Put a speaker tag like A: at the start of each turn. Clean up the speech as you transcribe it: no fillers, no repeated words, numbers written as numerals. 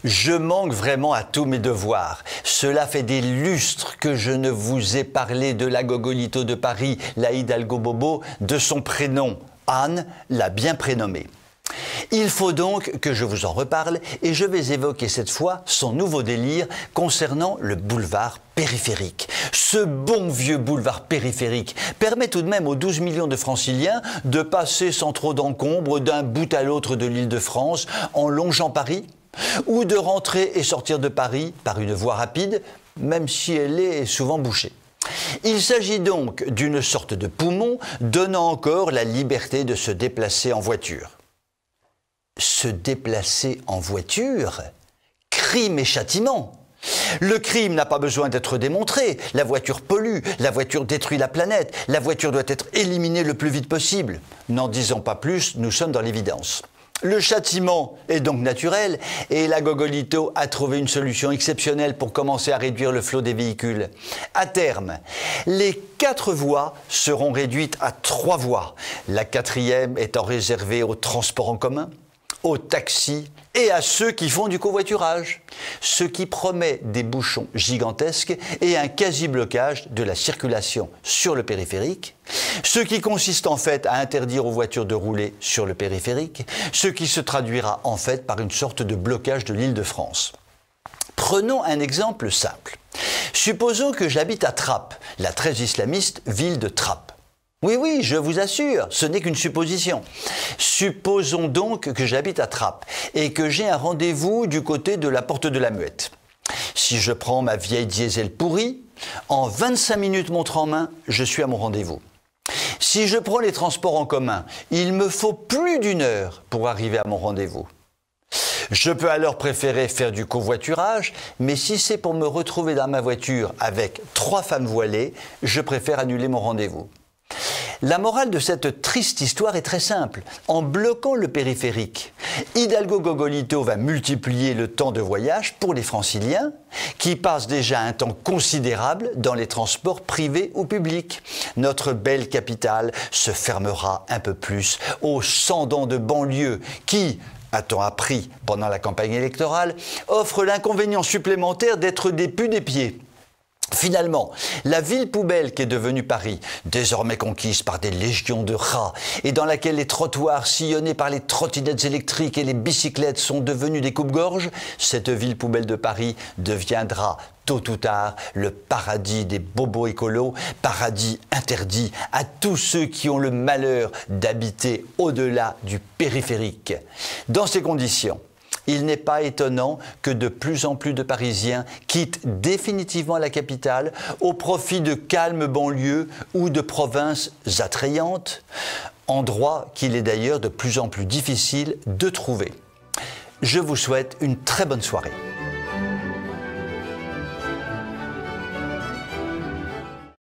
A: Je manque vraiment à tous mes devoirs. Cela fait des lustres que je ne vous ai parlé de la Gogolito de Paris, la Hidalgo Bobo, de son prénom. Anne l'a bien prénommée. Il faut donc que je vous en reparle et je vais évoquer cette fois son nouveau délire concernant le boulevard périphérique. Ce bon vieux boulevard périphérique permet tout de même aux 12 millions de franciliens de passer sans trop d'encombre d'un bout à l'autre de l'Île-de-France en longeant Paris, ou de rentrer et sortir de Paris par une voie rapide, même si elle est souvent bouchée. Il s'agit donc d'une sorte de poumon donnant encore la liberté de se déplacer en voiture. Se déplacer en voiture? Crime et châtiment. Le crime n'a pas besoin d'être démontré. La voiture pollue, la voiture détruit la planète, la voiture doit être éliminée le plus vite possible. N'en disons pas plus, nous sommes dans l'évidence. Le châtiment est donc naturel et la Gogolito a trouvé une solution exceptionnelle pour commencer à réduire le flot des véhicules. À terme, les 4 voies seront réduites à 3 voies, la 4e étant réservée aux transports en commun, aux taxis et à ceux qui font du covoiturage, ce qui promet des bouchons gigantesques et un quasi-blocage de la circulation sur le périphérique, ce qui consiste en fait à interdire aux voitures de rouler sur le périphérique, ce qui se traduira en fait par une sorte de blocage de l'Île-de-France. Prenons un exemple simple. Supposons que j'habite à Trappes, la très islamiste ville de Trappes. Oui, je vous assure, ce n'est qu'une supposition. Supposons donc que j'habite à Trappes et que j'ai un rendez-vous du côté de la Porte de la Muette. Si je prends ma vieille diesel pourrie, en 25 minutes montre en main, je suis à mon rendez-vous. Si je prends les transports en commun, il me faut plus d'1 heure pour arriver à mon rendez-vous. Je peux alors préférer faire du covoiturage, mais si c'est pour me retrouver dans ma voiture avec 3 femmes voilées, je préfère annuler mon rendez-vous. La morale de cette triste histoire est très simple. En bloquant le périphérique, Hidalgo Gogolito va multiplier le temps de voyage pour les franciliens qui passent déjà un temps considérable dans les transports privés ou publics. Notre belle capitale se fermera un peu plus aux 100 dents de banlieue qui, a-t-on appris pendant la campagne électorale, offrent l'inconvénient supplémentaire d'être des pus des pieds. Finalement, la ville poubelle qu'est devenue Paris, désormais conquise par des légions de rats et dans laquelle les trottoirs sillonnés par les trottinettes électriques et les bicyclettes sont devenus des coupe-gorge, cette ville poubelle de Paris deviendra tôt ou tard le paradis des bobos écolos, paradis interdit à tous ceux qui ont le malheur d'habiter au-delà du périphérique. Dans ces conditions, il n'est pas étonnant que de plus en plus de Parisiens quittent définitivement la capitale au profit de calmes banlieues ou de provinces attrayantes, endroits qu'il est d'ailleurs de plus en plus difficile de trouver. Je vous souhaite une très bonne soirée.